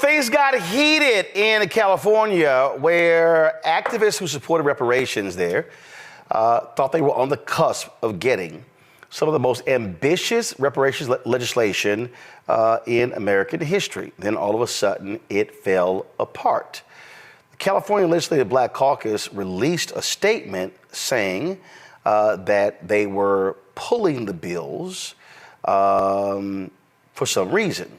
Things got heated in California where activists who supported reparations there thought they were on the cusp of getting some of the most ambitious reparations legislation in American history. Then all of a sudden it fell apart. The California Legislative Black Caucus released a statement saying that they were pulling the bills for some reason.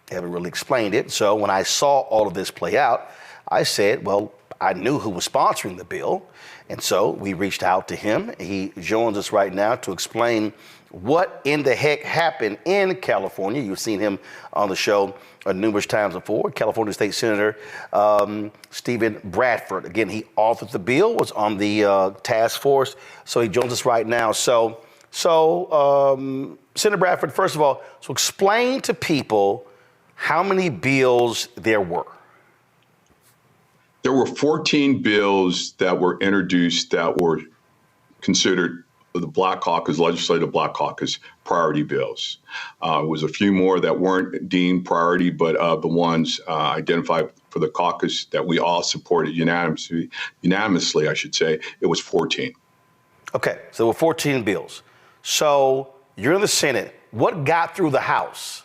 They haven't really explained it. So when I saw all of this play out, I said, well, I knew who was sponsoring the bill. And so we reached out to him. He joins us right now to explain what in the heck happened in California. You've seen him on the show numerous times before. California State Senator Steven Bradford. Again, he authored the bill, was on the task force. So he joins us right now. So Senator Bradford, first of all, so explain to people how many bills there were. There were 14 bills that were introduced that were considered the Black Caucus, Legislative Black Caucus priority bills. There was a few more that weren't deemed priority, but the ones identified for the caucus that we all supported unanimously, I should say, it was 14. Okay, so there were 14 bills. So you're in the Senate. What got through the House?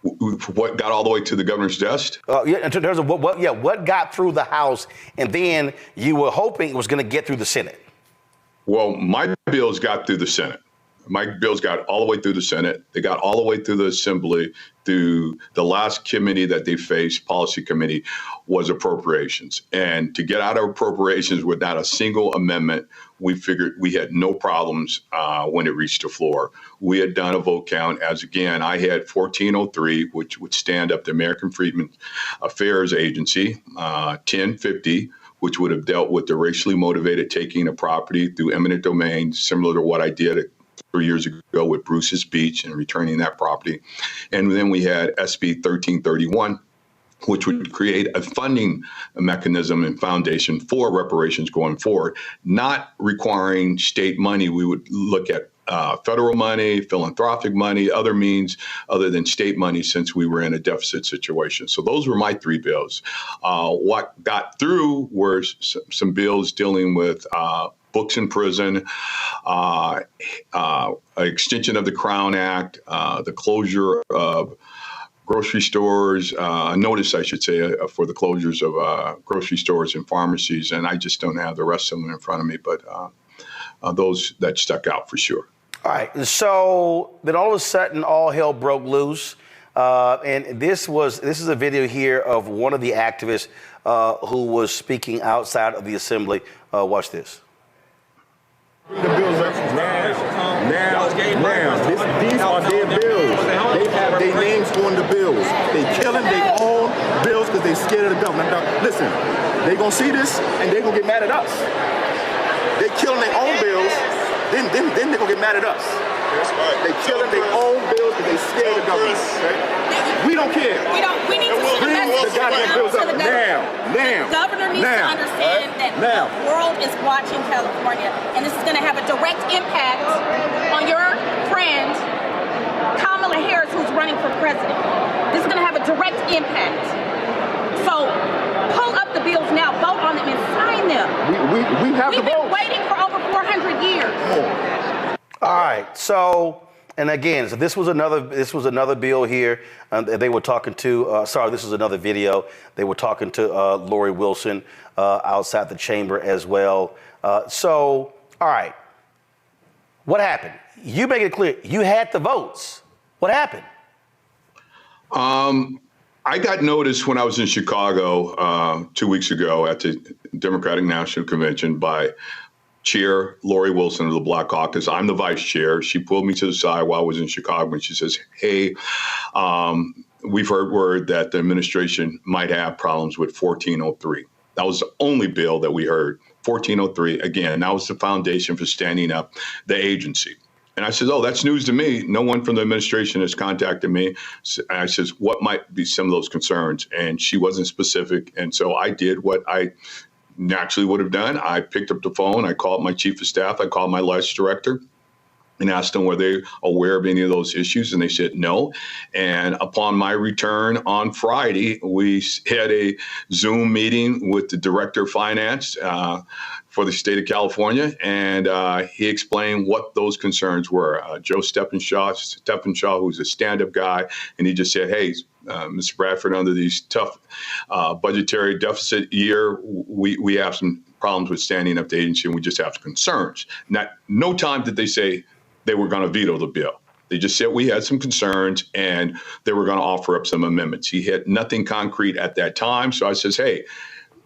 What got all the way to the governor's desk? Yeah, in terms of what got through the House, and then you were hoping it was going to get through the Senate. Well, my bills got through the Senate. My bills got all the way through the Senate. They got all the way through the Assembly. Through the last committee that they faced, policy committee, was appropriations. And to get out of appropriations without a single amendment, we figured we had no problems when it reached the floor. We had done a vote count, as again, I had 1403, which would stand up the American Freedmen Affairs Agency, 1050, which would have dealt with the racially motivated taking of property through eminent domain, similar to what I did 3 years ago with Bruce's Beach and returning that property. And then we had SB 1331, which would create a funding mechanism and foundation for reparations going forward, not requiring state money. We would look at federal money, philanthropic money, other means other than state money, since we were in a deficit situation. So those were my three bills. What got through were some bills dealing with books in prison, extension of the Crown Act, the closure of grocery stores, a notice, I should say, for the closures of grocery stores and pharmacies. And I just don't have the rest of them in front of me, but those that stuck out for sure. All right. So then all of a sudden, all hell broke loose. And this is a video here of one of the activists who was speaking outside of the assembly. Watch this. The bills are now. These are their bills. They have their names on the bills. They killing their own bills because they scared of the government. Now, listen, they gonna see this and they gonna get mad at us. They killing their own bills, then they gonna get mad at us. They killing their own bills because they scared of the government. Okay? We don't care. We need to send a message now to the governor. The governor needs to understand that the world is watching California, and this is going to have a direct impact on your friend, Kamala Harris, who's running for president. This is going to have a direct impact. So pull up the bills now, vote on them, and sign them. We've been waiting for over 400 years. All right, so. And again, so this was another bill here. They were talking to, this was another video. They were talking to Lori Wilson outside the chamber as well. All right, what happened? You make it clear, you had the votes. What happened? I got notice when I was in Chicago 2 weeks ago at the Democratic National Convention by Chair Lori Wilson of the Black Caucus. I'm the vice chair. She pulled me to the side while I was in Chicago and she says, hey, we've heard word that the administration might have problems with 1403. That was the only bill that we heard, 1403. Again, that was the foundation for standing up the agency. And I said, oh, that's news to me. No one from the administration has contacted me. And I says, what might be some of those concerns? And she wasn't specific. And so I did what I naturally would have done. I picked up the phone. I called my chief of staff. I called my legislative director. and asked them were they aware of any of those issues, and they said no. And upon my return on Friday, we had a Zoom meeting with the director of finance for the state of California, and he explained what those concerns were. Joe Steppenshaw, who's a stand-up guy, and he just said, hey, Mr. Bradford, under these tough budgetary deficit year, we have some problems with standing up the agency, and we just have concerns. No time did they say they were going to veto the bill. They just said we had some concerns, and they were going to offer up some amendments. He had nothing concrete at that time, so I says, hey,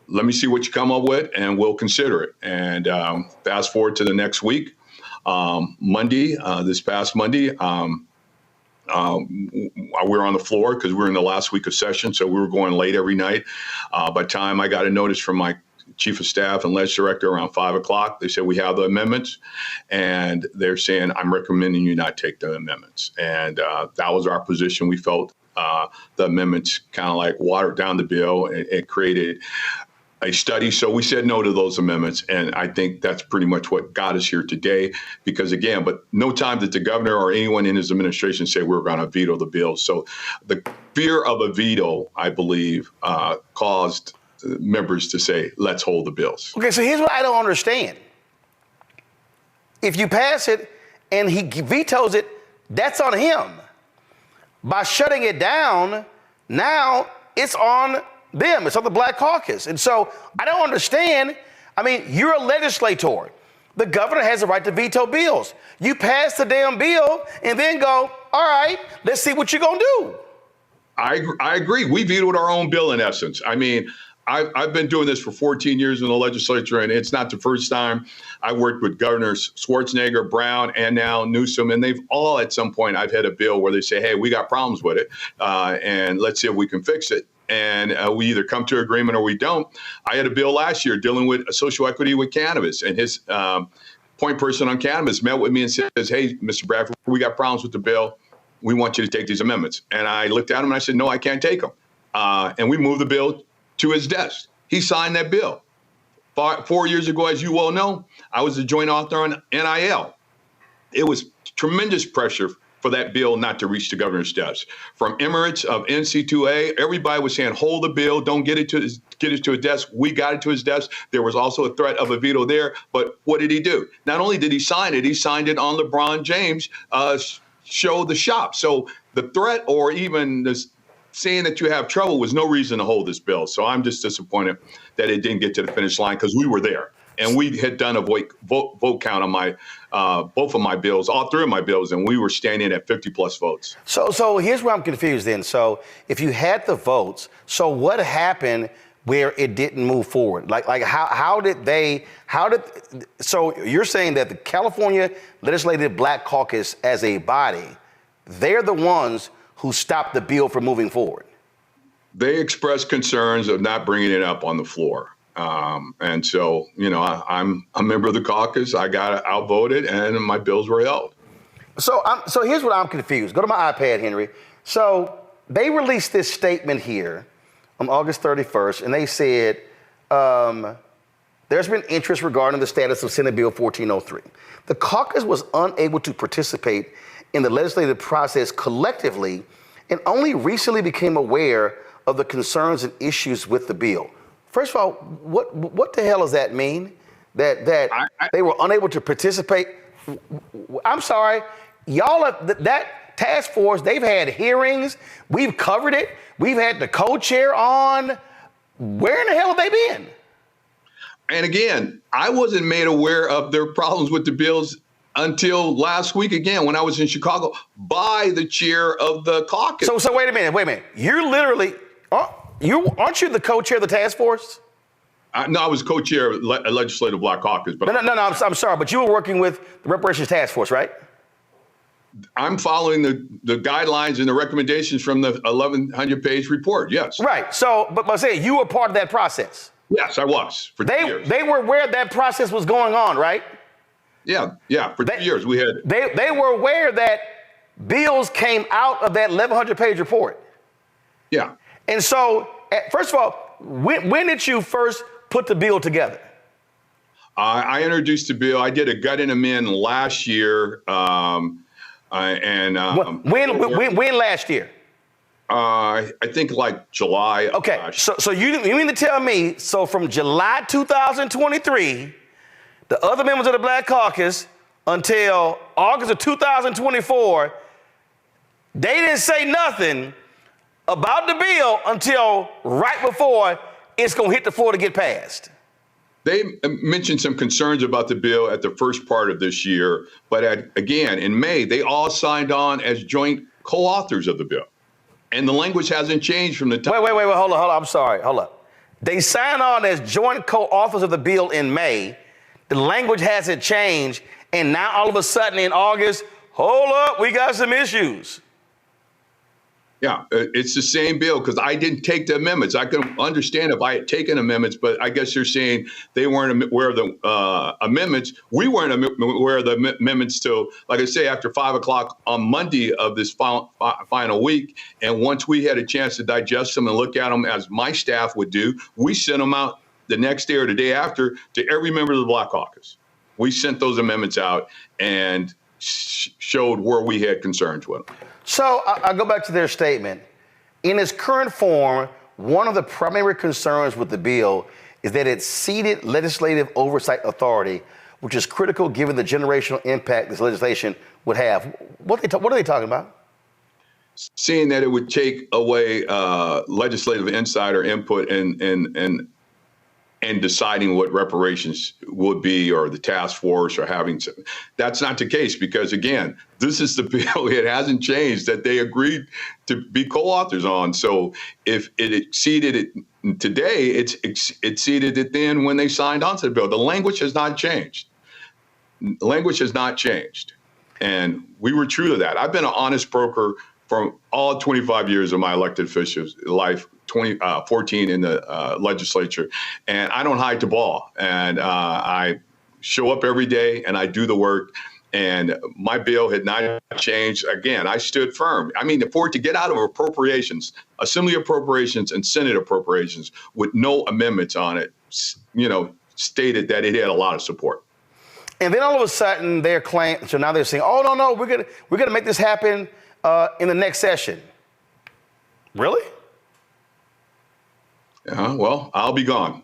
let me see what you come up with, and we'll consider it. And fast forward to the next week, Monday, this past Monday, we were on the floor because we were in the last week of session, so we were going late every night. By the time I got a notice from my chief of staff and ledge director around 5 o'clock, they said, we have the amendments, and they're saying, I'm recommending you not take the amendments. And that was our position. We felt the amendments kind of like watered down the bill and created a study. So we said no to those amendments. And I think that's pretty much what got us here today, because again, but no time did the governor or anyone in his administration say we were going to veto the bill. So the fear of a veto, I believe, caused members to say, let's hold the bills. Okay, so here's what I don't understand. If you pass it and he vetoes it, that's on him. By shutting it down, now it's on them. It's on the Black Caucus. And so I don't understand. I mean, you're a legislator. The governor has the right to veto bills. You pass the damn bill and then go, all right, let's see what you're going to do. I agree. We vetoed our own bill in essence. I mean, I've been doing this for 14 years in the legislature, and it's not the first time. I worked with Governors Schwarzenegger, Brown, and now Newsom, and they've all at some point, I've had a bill where they say, hey, we got problems with it, and let's see if we can fix it. And we either come to agreement or we don't. I had a bill last year dealing with social equity with cannabis, and his point person on cannabis met with me and says, hey, Mr. Bradford, we got problems with the bill. We want you to take these amendments. And I looked at him and I said, no, I can't take them. And we moved the bill to his desk. He signed that bill. 4 years ago, as you well know, I was the joint author on NIL. It was tremendous pressure for that bill not to reach the governor's desk. From Emirates of NC2A, everybody was saying, hold the bill, don't get it to his desk. We got it to his desk. There was also a threat of a veto there. But what did he do? Not only did he sign it, he signed it on LeBron James' show, The Shop. So the threat or even this saying that you have trouble was no reason to hold this bill. So I'm just disappointed that it didn't get to the finish line, because we were there. And we had done a vote count on my both of my bills, all three of my bills, and we were standing at 50 plus votes. So here's where I'm confused then. So if you had the votes, so what happened where it didn't move forward? So you're saying that the California Legislative Black Caucus as a body, they're the ones who stopped the bill from moving forward? They expressed concerns of not bringing it up on the floor. And so, you know, I'm a member of the caucus. I got outvoted, and my bills were held. So here's what I'm confused. Go to my iPad, Henry. So they released this statement here on August 31st, and they said there's been interest regarding the status of Senate Bill 1403. The caucus was unable to participate in the legislative process collectively and only recently became aware of the concerns and issues with the bill. First of all, what the hell does that mean? That they were unable to participate? I'm sorry, y'all, that task force, they've had hearings. We've covered it. We've had the co-chair on. Where in the hell have they been? And again, I wasn't made aware of their problems with the bills until last week, again, when I was in Chicago, by the chair of the caucus. So wait a minute. You're literally, aren't you the co-chair of the task force? No, I was co-chair of Legislative Black Caucus. But No, I'm sorry, but you were working with the Reparations Task Force, right? I'm following the guidelines and the recommendations from the 1,100-page report, yes. Right, so, but I'm saying you were part of that process. Yes, I was, for 2 years. They were aware that process was going on, right? Yeah, for 2 years we had it. They were aware that bills came out of that 1,100-page report. Yeah. And so, first of all, when did you first put the bill together? I introduced the bill. I did a gut and amend last year. When last year? I think like July. Okay, so you mean to tell me, so from July 2023, the other members of the Black Caucus, until August of 2024, they didn't say nothing about the bill until right before it's going to hit the floor to get passed? They mentioned some concerns about the bill at the first part of this year, but again, in May, they all signed on as joint co-authors of the bill. And the language hasn't changed from the time. Wait, hold on, I'm sorry, hold up. They signed on as joint co-authors of the bill in May. The language hasn't changed, and now all of a sudden in August, hold up, we got some issues. Yeah, it's the same bill because I didn't take the amendments. I can understand if I had taken amendments, but I guess you're saying they weren't aware of the amendments. We weren't aware of the amendments till, like I say, after 5 o'clock on Monday of this final week. And once we had a chance to digest them and look at them as my staff would do, we sent them out the next day or the day after to every member of the Black Caucus. We sent those amendments out and showed where we had concerns with them. So I go back to their statement. In its current form, one of the primary concerns with the bill is that it ceded legislative oversight authority, which is critical given the generational impact this legislation would have. What are they talking about? Seeing that it would take away legislative insider input and deciding what reparations would be, or the task force, or having some. That's not the case because, again, this is the bill. It hasn't changed that they agreed to be co-authors on. So if it exceeded it today, it exceeded it then when they signed on to the bill. The language has not changed. The language has not changed. And we were true to that. I've been an honest broker for all 25 years of my elected officials life, 14 in the legislature, and I don't hide the ball. And I show up every day and I do the work. And my bill had not changed. Again, I stood firm. I mean, for it to get out of appropriations, Assembly appropriations and Senate appropriations with no amendments on it, stated that it had a lot of support. And then all of a sudden they're claiming, so now they're saying, oh, no, we're gonna make this happen in the next session. Really? Well, I'll be gone,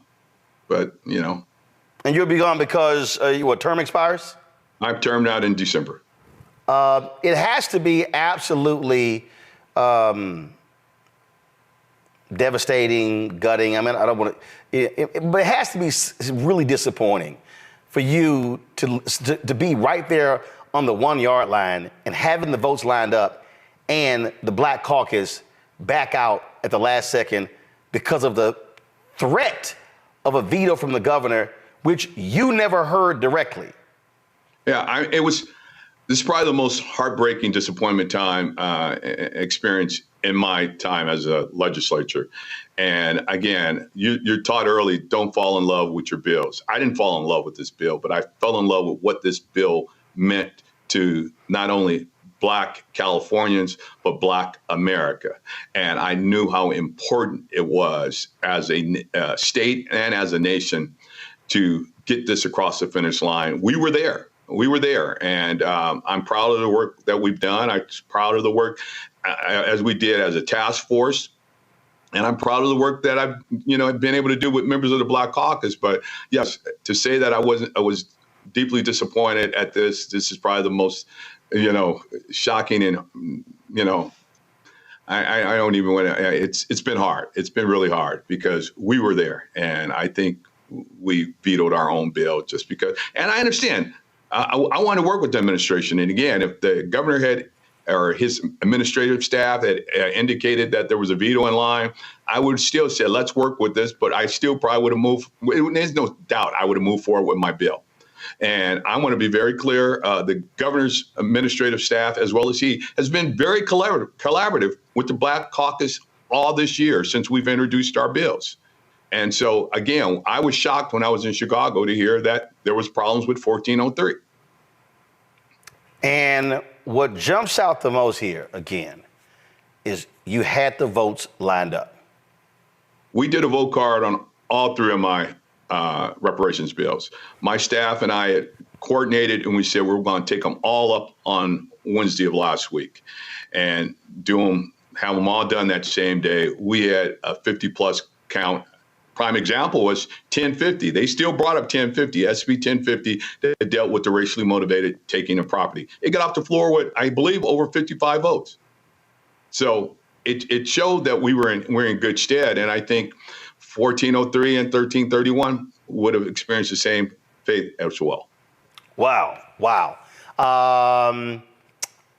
but And you'll be gone because what term expires? I'm termed out in December. It has to be absolutely devastating, gutting. I mean, I don't want to, but it has to be really disappointing for you to be right there on the 1 yard line and having the votes lined up and the Black Caucus back out at the last second because of the threat of a veto from the governor, which you never heard directly. Yeah, this is probably the most heartbreaking disappointment time experience in my time as a legislature. And again, you're taught early, don't fall in love with your bills. I didn't fall in love with this bill, but I fell in love with what this bill meant to not only Black Californians, but Black America. And I knew how important it was as a state and as a nation to get this across the finish line. We were there. And I'm proud of the work that we've done. I'm proud of the work as we did as a task force. And I'm proud of the work that I've been able to do with members of the Black Caucus. But yes, to say that I was deeply disappointed at this is probably the most, shocking. And, I don't even want to, it's been hard. It's been really hard because we were there. And I think we vetoed our own bill just because, and I understand, I want to work with the administration. And again, if the governor had, or his administrative staff had indicated that there was a veto in line, I would still say, let's work with this, but I still probably would have moved. There's no doubt I would have moved forward with my bill. And I want to be very clear, the governor's administrative staff, as well as he, has been very collaborative with the Black Caucus all this year since we've introduced our bills. And so, again, I was shocked when I was in Chicago to hear that there was problems with 1403. And what jumps out the most here, again, is you had the votes lined up. We did a vote card on all three of my reparations bills. My staff and I had coordinated, and we said we're going to take them all up on Wednesday of last week and have them all done that same day. We had a 50-plus count. Prime example was 1050. They still brought up 1050, SB 1050, that dealt with the racially motivated taking of property. It got off the floor with, I believe, over 55 votes. So it showed that we're in good stead. And I think 1403 and 1331 would have experienced the same fate as well. Wow.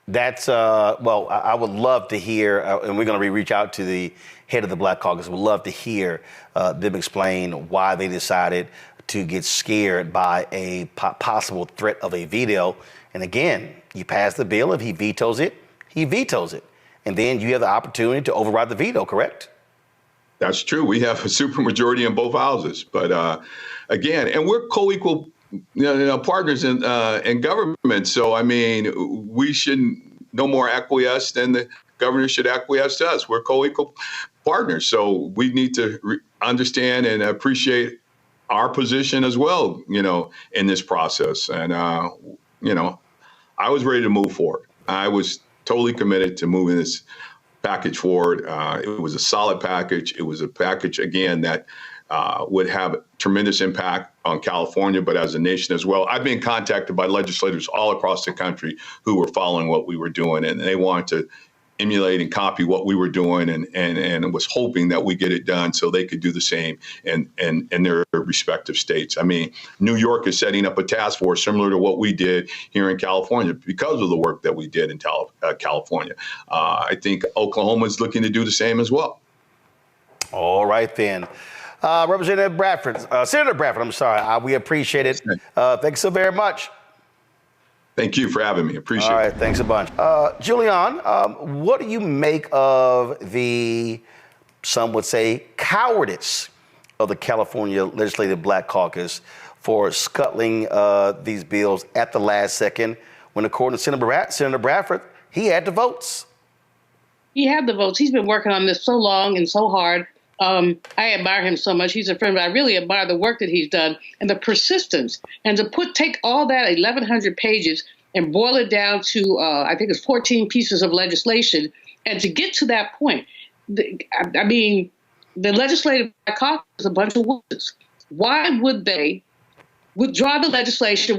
That's, well, I would love to hear, and we're going to reach out to the head of the Black Caucus. We'd love to hear them explain why they decided to get scared by a possible threat of a veto. And again, you pass the bill. If he vetoes it, he vetoes it. And then you have the opportunity to override the veto, correct? That's true. We have a supermajority in both houses. But again, and we're co-equal partners in government. So, I mean, we shouldn't no more acquiesce than the governor should acquiesce to us. We're co-equal partners. So we need to understand and appreciate our position as well, in this process. And, I was ready to move forward. I was totally committed to moving this package forward. It was a solid package. It was a package, again, that would have tremendous impact on California, but as a nation as well. I've been contacted by legislators all across the country who were following what we were doing, and they wanted to emulate and copy what we were doing, and was hoping that we get it done so they could do the same in their respective states. I mean, New York is setting up a task force similar to what we did here in California because of the work that we did in California. I think Oklahoma is looking to do the same as well. All right, then. Representative Bradford, Senator Bradford, I'm sorry. We appreciate it. Thanks so very much. Thank you for having me. Appreciate it. All right, thanks a bunch. Julian, what do you make of the, some would say, cowardice of the California Legislative Black Caucus for scuttling these bills at the last second when, according to Senator Bradford, he had the votes? He had the votes. He's been working on this so long and so hard. I admire him so much. He's a friend, but I really admire the work that he's done and the persistence. And to take all that 1,100 pages and boil it down to, I think it's 14 pieces of legislation, and to get to that point, I mean, the Legislative Black Caucus is a bunch of witches. Why would they withdraw the legislation?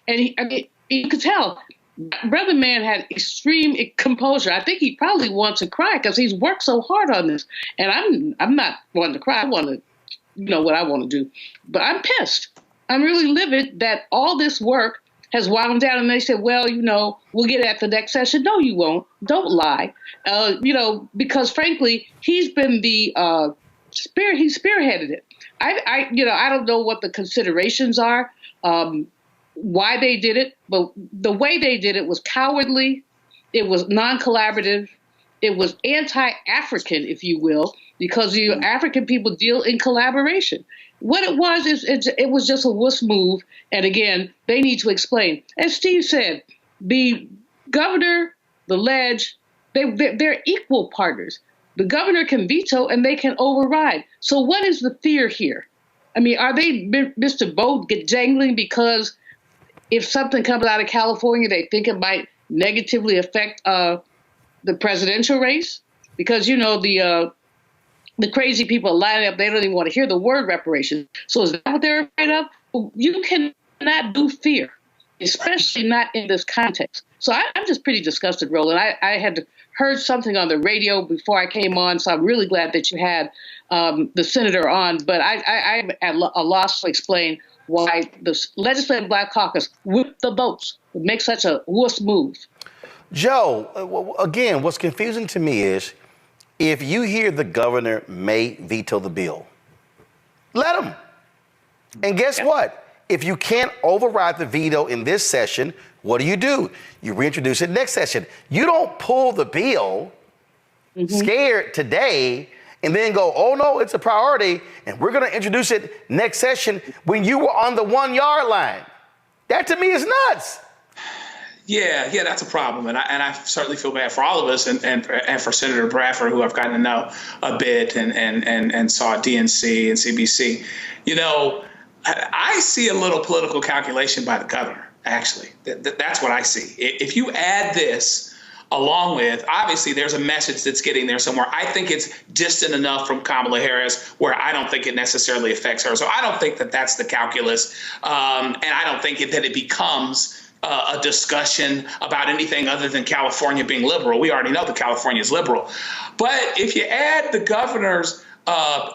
You could tell. Brother Man had extreme composure. I think he probably wants to cry because he's worked so hard on this. And I'm not wanting to cry. I want to, what I want to do. But I'm pissed. I'm really livid that all this work has wound down. And they said, well, we'll get it at the next session. No, you won't. Don't lie. Because frankly, he's been the he spearheaded it. I don't know what the considerations are. Why they did it, but the way they did it was cowardly. It was non-collaborative. It was anti-African, if you will, because African people deal in collaboration. What it was is it was just a wuss move. And again, they need to explain. As Steve said, the governor, the ledge, they're equal partners. The governor can veto and they can override. So what is the fear here? I mean, are they Mr. Boat jangling because if something comes out of California, they think it might negatively affect the presidential race? Because, the crazy people lining up, they don't even want to hear the word reparations. So is that what they're afraid of? Well, you cannot do fear, especially not in this context. So I'm just pretty disgusted, Roland. I had heard something on the radio before I came on, so I'm really glad that you had the senator on. But I'm at a loss to explain why the Legislative Black Caucus with the votes would make such a wuss move. Joe, again, what's confusing to me is if you hear the governor may veto the bill, let him. And guess what? If you can't override the veto in this session, what do? You reintroduce it next session. You don't pull the bill scared today and then go, oh no, it's a priority, and we're going to introduce it next session when you were on the 1 yard line. That to me is nuts. Yeah, that's a problem, and I certainly feel bad for all of us, and for Senator Bradford, who I've gotten to know a bit, and saw DNC and CBC. I see a little political calculation by the governor, actually. That's what I see. If you add this along with, obviously, there's a message that's getting there somewhere. I think it's distant enough from Kamala Harris where I don't think it necessarily affects her. So I don't think that that's the calculus. And I don't think that it becomes a discussion about anything other than California being liberal. We already know that California is liberal. But if you add the governor's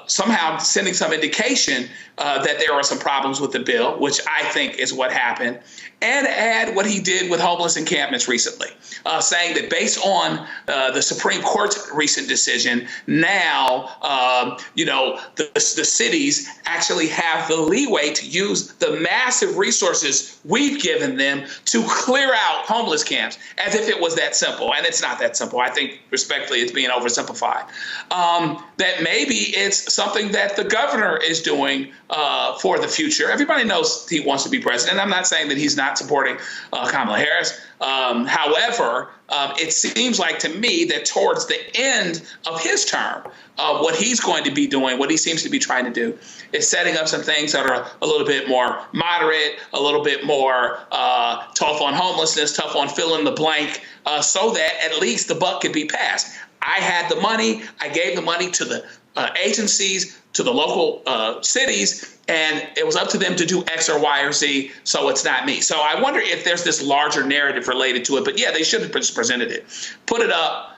somehow sending some indication that there are some problems with the bill, which I think is what happened, and add what he did with homeless encampments recently, saying that based on the Supreme Court's recent decision, now, the cities actually have the leeway to use the massive resources we've given them to clear out homeless camps, as if it was that simple. And it's not that simple. I think, respectfully, it's being oversimplified. That maybe it's something that the governor is doing for the future. Everybody knows he wants to be president. I'm not saying that he's not supporting Kamala Harris. However, it seems like to me that towards the end of his term, what he's going to be doing, what he seems to be trying to do, is setting up some things that are a little bit more moderate, a little bit more tough on homelessness, tough on fill in the blank, so that at least the buck could be passed. I had the money. I gave the money to the agencies, to the local cities, and it was up to them to do X or Y or Z, so it's not me. So I wonder if there's this larger narrative related to it. But yeah, they should have presented it. Put it up,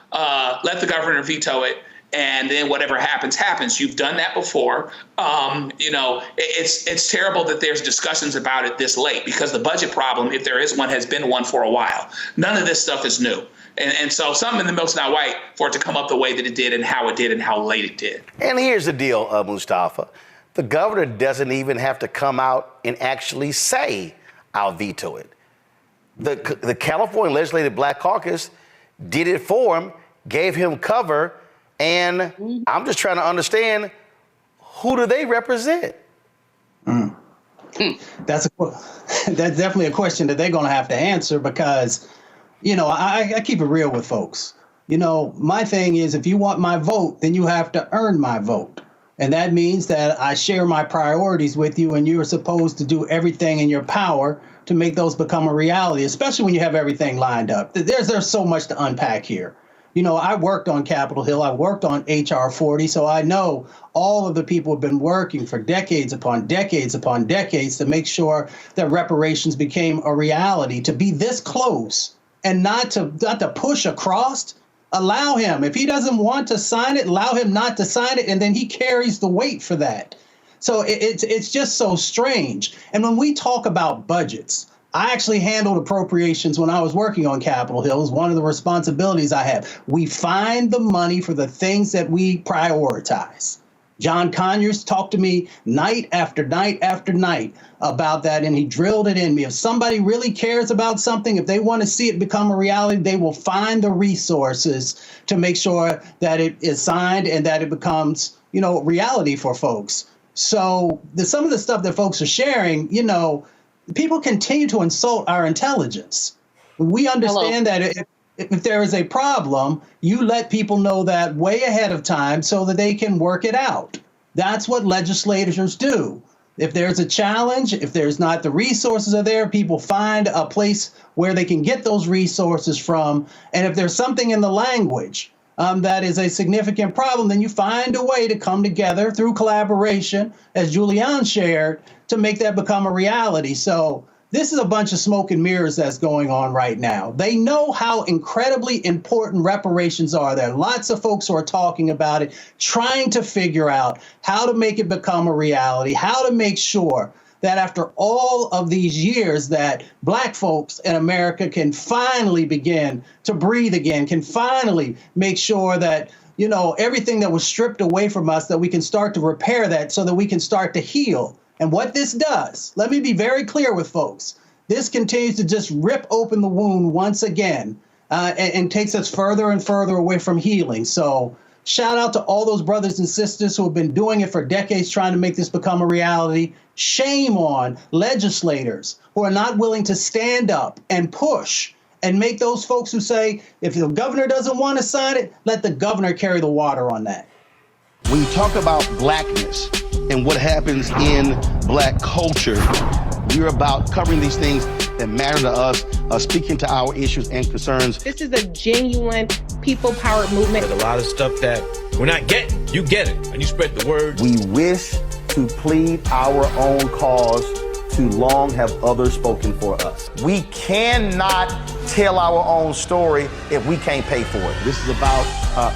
let the governor veto it, and then whatever happens, happens. You've done that before. It's terrible that there's discussions about it this late, because the budget problem, if there is one, has been one for a while. None of this stuff is new. And so something in the milk's not white for it to come up the way that it did and how late it did. And here's the deal, Mustafa. The governor doesn't even have to come out and actually say, I'll veto it. The California Legislative Black Caucus did it for him, gave him cover, and I'm just trying to understand, who do they represent? That's definitely a question that they're going to have to answer, because I keep it real with folks. My thing is, if you want my vote, then you have to earn my vote. And that means that I share my priorities with you, and you're supposed to do everything in your power to make those become a reality, especially when you have everything lined up. There's so much to unpack here. I worked on Capitol Hill. I worked on H.R. 40, so I know all of the people have been working for decades upon decades upon decades to make sure that reparations became a reality. To be this close and not to push across, allow him. If he doesn't want to sign it, allow him not to sign it, and then he carries the weight for that. So it's just so strange. And when we talk about budgets, I actually handled appropriations when I was working on Capitol Hill. It was one of the responsibilities I had. We find the money for the things that we prioritize. John Conyers talked to me night after night after night about that, and he drilled it in me. If somebody really cares about something, if they want to see it become a reality, they will find the resources to make sure that it is signed and that it becomes, reality for folks. So some of the stuff that folks are sharing, people continue to insult our intelligence. We understand that if there is a problem, you let people know that way ahead of time so that they can work it out. That's what legislators do. If there's a challenge, if there's not the resources are there, people find a place where they can get those resources from. And if there's something in the language that is a significant problem, then you find a way to come together through collaboration, as Julian shared, to make that become a reality. So this is a bunch of smoke and mirrors that's going on right now. They know how incredibly important reparations are. There are lots of folks who are talking about it, trying to figure out how to make it become a reality, how to make sure that after all of these years that Black folks in America can finally begin to breathe again, can finally make sure that, everything that was stripped away from us, that we can start to repair that so that we can start to heal. And what this does, let me be very clear with folks, this continues to just rip open the wound once again and takes us further and further away from healing. So shout out to all those brothers and sisters who have been doing it for decades trying to make this become a reality. Shame on legislators who are not willing to stand up and push and make those folks who say, if the governor doesn't want to sign it, let the governor carry the water on that. When you talk about blackness, and what happens in Black culture. We're about covering these things that matter to us, speaking to our issues and concerns. This is a genuine people-powered movement. There's a lot of stuff that we're not getting. You get it, and you spread the word. We wish to plead our own cause. Too long have others spoken for us. We cannot tell our own story if we can't pay for it. This is about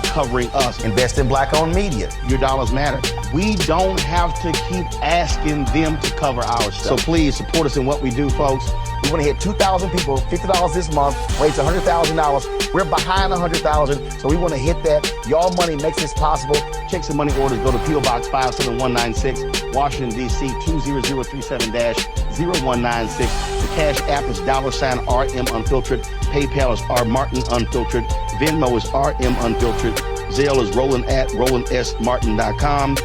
covering us. Invest in Black-owned media. Your dollars matter. We don't have to keep asking them to cover our stuff. So please support us in what we do, folks. We want to hit 2,000 people, $50 this month, raise $100,000. We're behind 100,000, so we want to hit that. Y'all money makes this possible. Checks and money orders go to P.O. Box 57196, Washington, D.C. 20037-0196. The Cash App is $RM Unfiltered. PayPal is R Martin Unfiltered. Venmo is RM Unfiltered. Zelle is Roland at RolandSMartin.com.